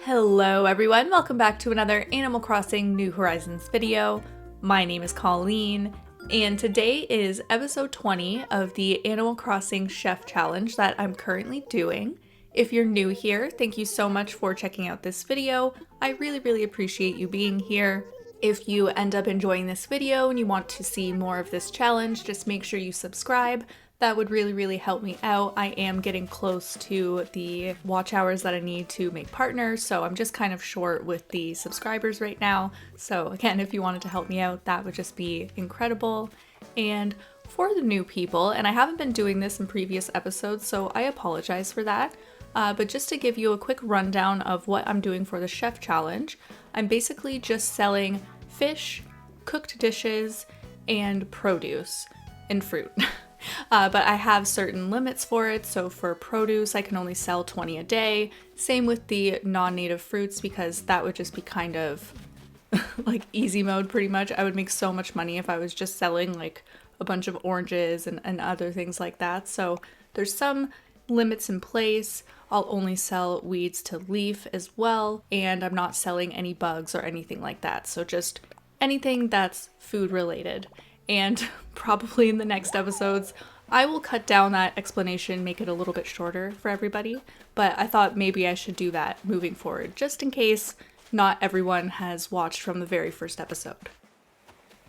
Hello everyone, welcome back to another Animal Crossing New Horizons video. My name is Colleen, and today is episode 20 of the Animal Crossing Chef Challenge that I'm currently doing. If you're new here, thank you so much for checking out this video. I really appreciate you being here. If you end up enjoying this video and you want to see more of this challenge, just make sure you subscribe. That would really help me out. I am getting close to the watch hours that I need to make partners, so I'm just kind of short with the subscribers right now. So again, if you wanted to help me out, that would just be incredible. And for the new people, and I haven't been doing this in previous episodes, so I apologize for that. But just to give you a quick rundown of what I'm doing for the Chef Challenge, I'm basically just selling fish, cooked dishes, and produce and fruit. But I have certain limits for it, so for produce I can only sell 20 a day. Same with the non-native fruits, because that would just be kind of like easy mode pretty much. I would make so much money if I was just selling like a bunch of oranges and other things like that. So there's some limits in place. I'll only sell weeds to leaf as well, and I'm not selling any bugs or anything like that. So just anything that's food related. And probably in the next episodes, I will cut down that explanation, make it a little bit shorter for everybody. But I thought maybe I should do that moving forward, just in case not everyone has watched from the very first episode.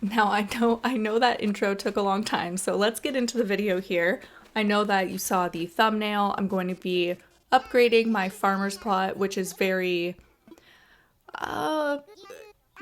Now, I know that intro took a long time, so let's get into the video here. I know that you saw the thumbnail. I'm going to be upgrading my farmer's plot, which is very,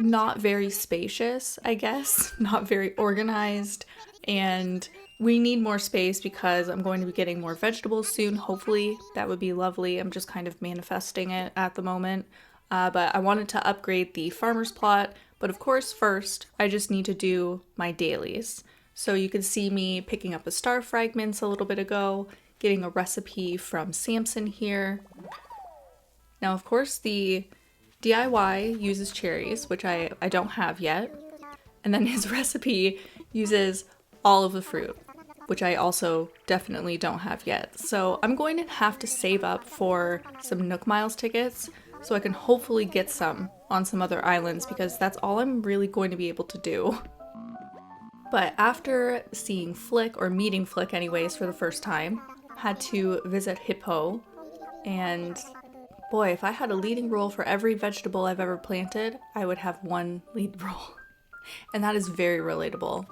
not very spacious, I guess, not very organized, and we need more space because I'm going to be getting more vegetables soon. Hopefully that would be lovely. I'm just kind of manifesting it at the moment, but I wanted to upgrade the farmer's plot. But of course, first I just need to do my dailies. So you can see me picking up the star fragments a little bit ago, getting a recipe from Samson here. Now, of course, the DIY uses cherries, which I don't have yet, and then his recipe uses all of the fruit, which I also definitely don't have yet. So I'm going to have to save up for some Nook Miles tickets so I can hopefully get some on some other islands, because that's all I'm really going to be able to do. But after seeing Flick, or meeting Flick anyways for the first time, had to visit Hippo, and boy, if I had a leading role for every vegetable I've ever planted, I would have one lead role. And that is very relatable.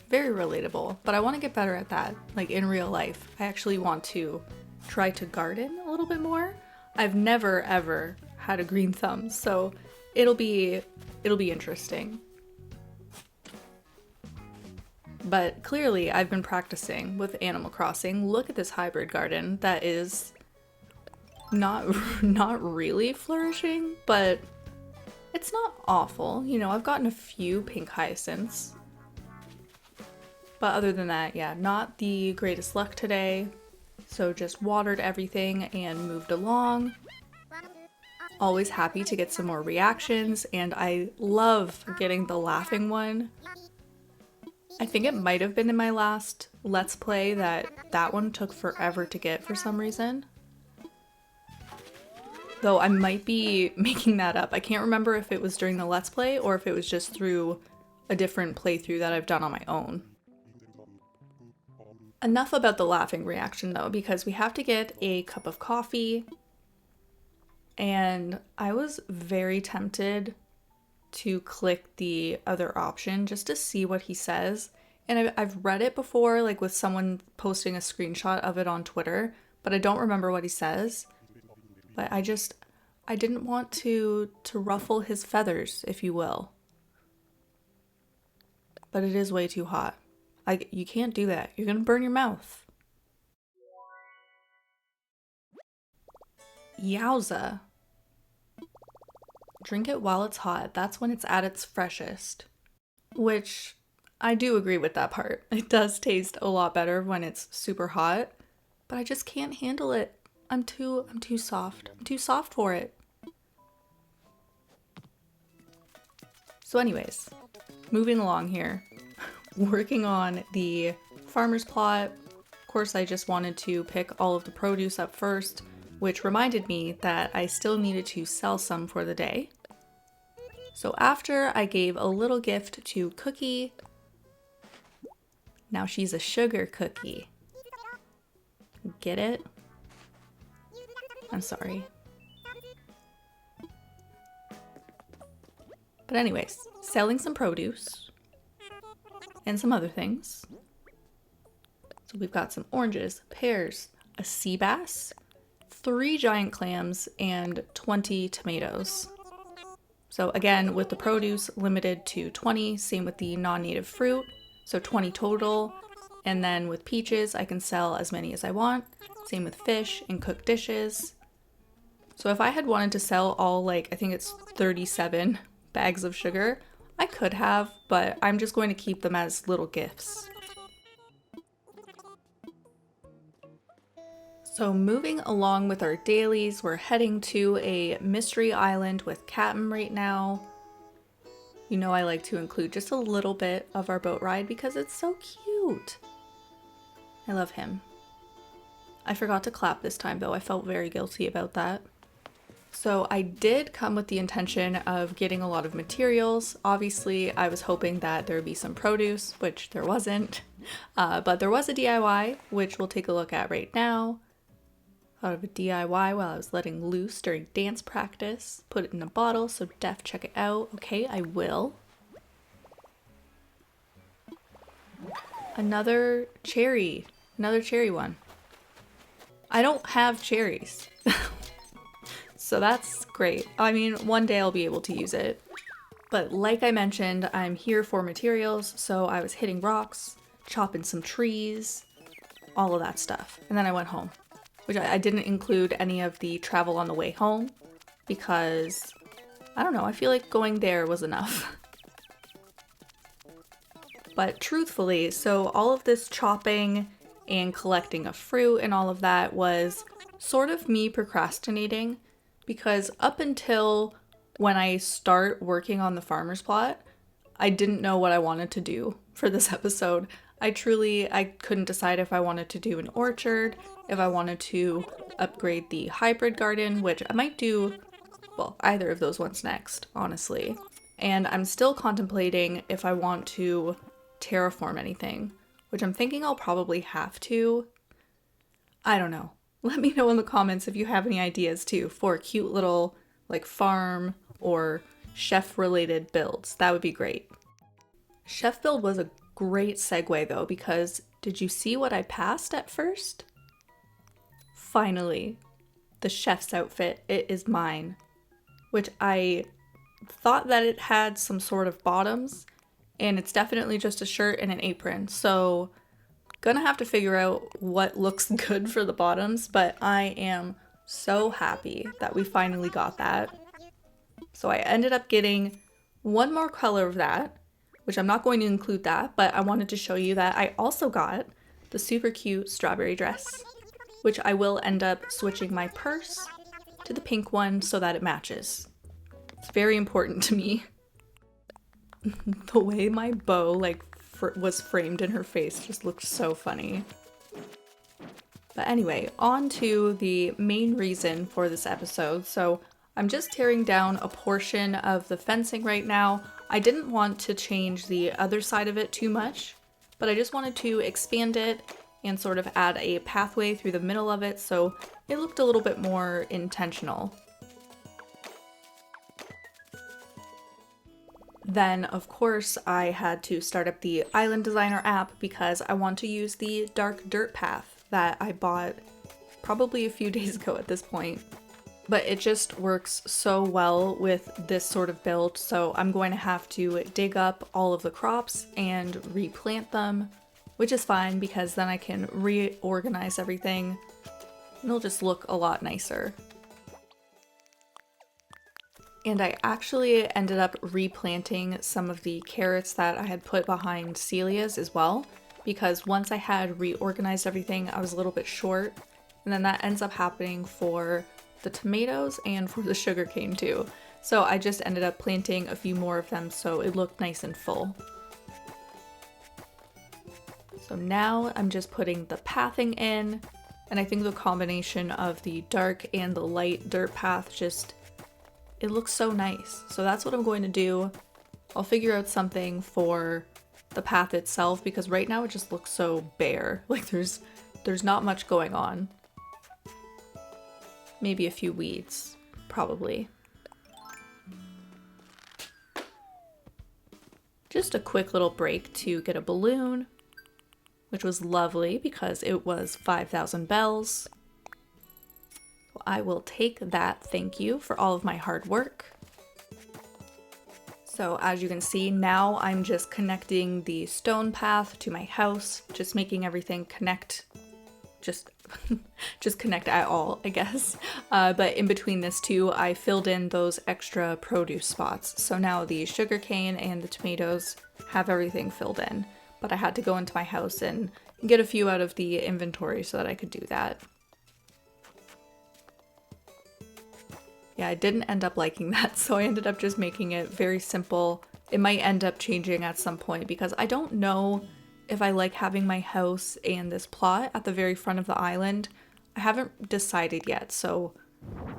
Very relatable. But I want to get better at that, like in real life. I actually want to try to garden a little bit more. I've never ever had a green thumb, so it'll be interesting. But clearly I've been practicing with Animal Crossing. Look at this hybrid garden that is not really flourishing, but it's not awful. You know, I've gotten a few pink hyacinths. But other than that, yeah, not the greatest luck today. So just watered everything and moved along. Always happy to get some more reactions, and I love getting the laughing one. I think it might have been in my last Let's Play that one took forever to get for some reason. Though I might be making that up. I can't remember if it was during the Let's Play or if it was just through a different playthrough that I've done on my own. Enough about the laughing reaction though, because we have to get a cup of coffee. And I was very tempted to click the other option just to see what he says. And I've read it before, like with someone posting a screenshot of it on Twitter, but I don't remember what he says. But I didn't want to ruffle his feathers, if you will. But it is way too hot. You can't do that. You're gonna burn your mouth. Yowza. Drink it while it's hot. That's when it's at its freshest. Which, I do agree with that part. It does taste a lot better when it's super hot, but I just can't handle it. I'm too soft. I'm too soft for it. So anyways, moving along here. Working on the farmer's plot. Of course, I just wanted to pick all of the produce up first. which reminded me that I still needed to sell some for the day. So after I gave a little gift to Cookie, now she's a sugar cookie. Get it? I'm sorry. But anyways, selling some produce and some other things. So we've got some oranges, pears, a sea bass, 3 giant clams, and 20 tomatoes. So again, with the produce limited to 20, same with the non-native fruit, so 20 total. And then with peaches, I can sell as many as I want. Same with fish and cooked dishes. So if I had wanted to sell all, I think it's 37 bags of sugar, I could have, but I'm just going to keep them as little gifts. So moving along with our dailies, we're heading to a mystery island with Captain right now. You know I like to include just a little bit of our boat ride because it's so cute. I love him. I forgot to clap this time though, I felt very guilty about that. So I did come with the intention of getting a lot of materials. Obviously, I was hoping that there would be some produce, which there wasn't. But there was a DIY, which we'll take a look at right now. Thought of a DIY while I was letting loose during dance practice. Put it in a bottle, so Def, check it out. Okay, I will. Another cherry one. I don't have cherries. So that's great. I mean, one day I'll be able to use it. But like I mentioned, I'm here for materials, so I was hitting rocks, chopping some trees, all of that stuff. And then I went home, which I didn't include any of the travel on the way home because, I don't know, I feel like going there was enough. But truthfully, so all of this chopping and collecting of fruit and all of that was sort of me procrastinating. Because up until when I start working on the farmer's plot, I didn't know what I wanted to do for this episode. I couldn't decide if I wanted to do an orchard, if I wanted to upgrade the hybrid garden, which I might do, well, either of those ones next, honestly. And I'm still contemplating if I want to terraform anything, which I'm thinking I'll probably have to. I don't know. Let me know in the comments if you have any ideas too for cute little farm or chef related builds. That would be great. Chef build was a great segue though, because did you see what I passed at first? Finally, the chef's outfit, it is mine, which I thought that it had some sort of bottoms, and it's definitely just a shirt and an apron. So gonna have to figure out what looks good for the bottoms, but I am so happy that we finally got that. So I ended up getting one more color of that, which I'm not going to include that, but I wanted to show you that I also got the super cute strawberry dress, which I will end up switching my purse to the pink one so that it matches. It's very important to me. The way my bow was framed in her face just looked so funny. But anyway, on to the main reason for this episode. So I'm just tearing down a portion of the fencing right now. I didn't want to change the other side of it too much, but I just wanted to expand it and sort of add a pathway through the middle of it so it looked a little bit more intentional. Then, of course, I had to start up the Island Designer app because I want to use the dark dirt path that I bought probably a few days ago at this point. But it just works so well with this sort of build, so I'm going to have to dig up all of the crops and replant them, which is fine because then I can reorganize everything and it'll just look a lot nicer. And I actually ended up replanting some of the carrots that I had put behind Celia's as well, because once I had reorganized everything, I was a little bit short, and then that ends up happening for the tomatoes and for the sugarcane too. So I just ended up planting a few more of them so it looked nice and full. So now I'm just putting the pathing in, And I think the combination of the dark and the light dirt path just, it looks so nice. So that's what I'm going to do. I'll figure out something for the path itself because right now it just looks so bare. Like there's not much going on. Maybe a few weeds, probably. Just a quick little break to get a balloon, which was lovely because it was 5,000 bells. So I will take that, thank you for all of my hard work. So as you can see, now I'm just connecting the stone path to my house, just making everything connect, just connect at all, I guess. But in between this too, I filled in those extra produce spots. So now the sugarcane and the tomatoes have everything filled in, but I had to go into my house and get a few out of the inventory so that I could do that. Yeah, I didn't end up liking that, so I ended up just making it very simple. It might end up changing at some point because I don't know if I like having my house and this plot at the very front of the island. I haven't decided yet, so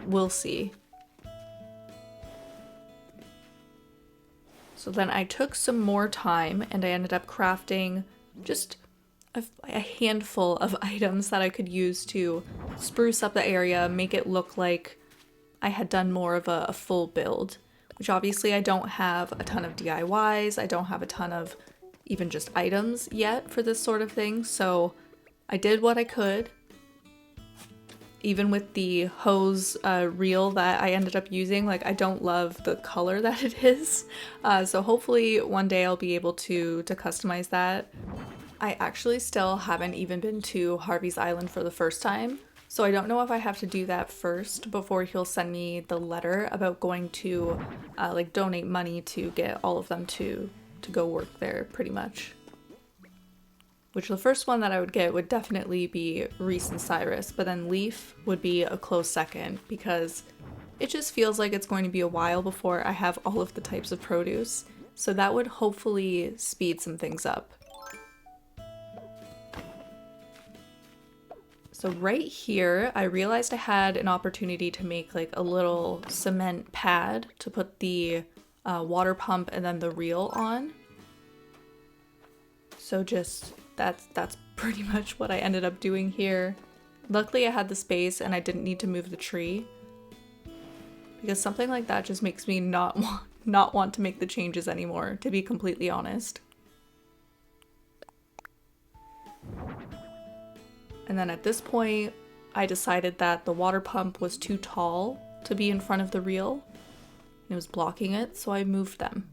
we'll see. So then I took some more time and I ended up crafting just a handful of items that I could use to spruce up the area, make it look like I had done more of a full build, which obviously I don't have a ton of DIYs, I don't have a ton of even just items yet for this sort of thing, so I did what I could. Even with the hose reel that I ended up using, like I don't love the color that it is, so hopefully one day I'll be able to customize that. I actually still haven't even been to Harvey's Island for the first time. So I don't know if I have to do that first before he'll send me the letter about going to like donate money to get all of them to go work there pretty much. Which the first one that I would get would definitely be Reese and Cyrus, but then Leaf would be a close second because it just feels like it's going to be a while before I have all of the types of produce. So that would hopefully speed some things up. So right here, I realized I had an opportunity to make like a little cement pad to put the water pump and then the reel on. So just that's pretty much what I ended up doing here. Luckily I had the space and I didn't need to move the tree because something like that just makes me not want to make the changes anymore, to be completely honest. And then at this point, I decided that the water pump was too tall to be in front of the reel. It was blocking it, so I moved them.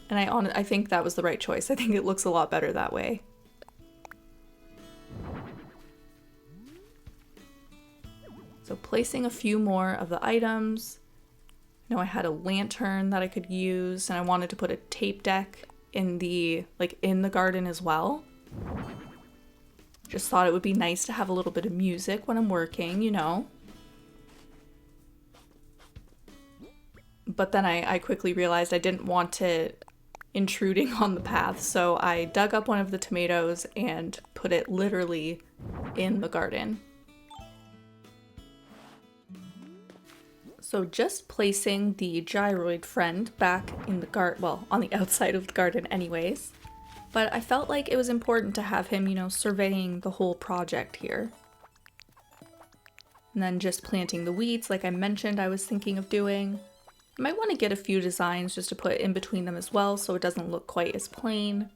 And I think that was the right choice. I think it looks a lot better that way. So placing a few more of the items. I know I had a lantern that I could use, and I wanted to put a tape deck in the garden as well. Just thought it would be nice to have a little bit of music when I'm working, you know. But then I quickly realized I didn't want it intruding on the path, so I dug up one of the tomatoes and put it literally in the garden. So just placing the gyroid friend back in the garden, well, on the outside of the garden anyways. But I felt like it was important to have him, you know, surveying the whole project here. And then just planting the weeds, like I mentioned I was thinking of doing. I might want to get a few designs just to put in between them as well so it doesn't look quite as plain.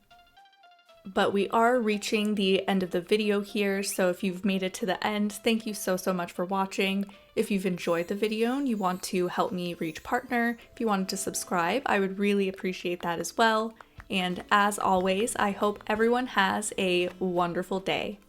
But we are reaching the end of the video here, so if you've made it to the end, thank you so much for watching. If you've enjoyed the video and you want to help me reach partner, if you wanted to subscribe, I would really appreciate that as well. And as always, I hope everyone has a wonderful day.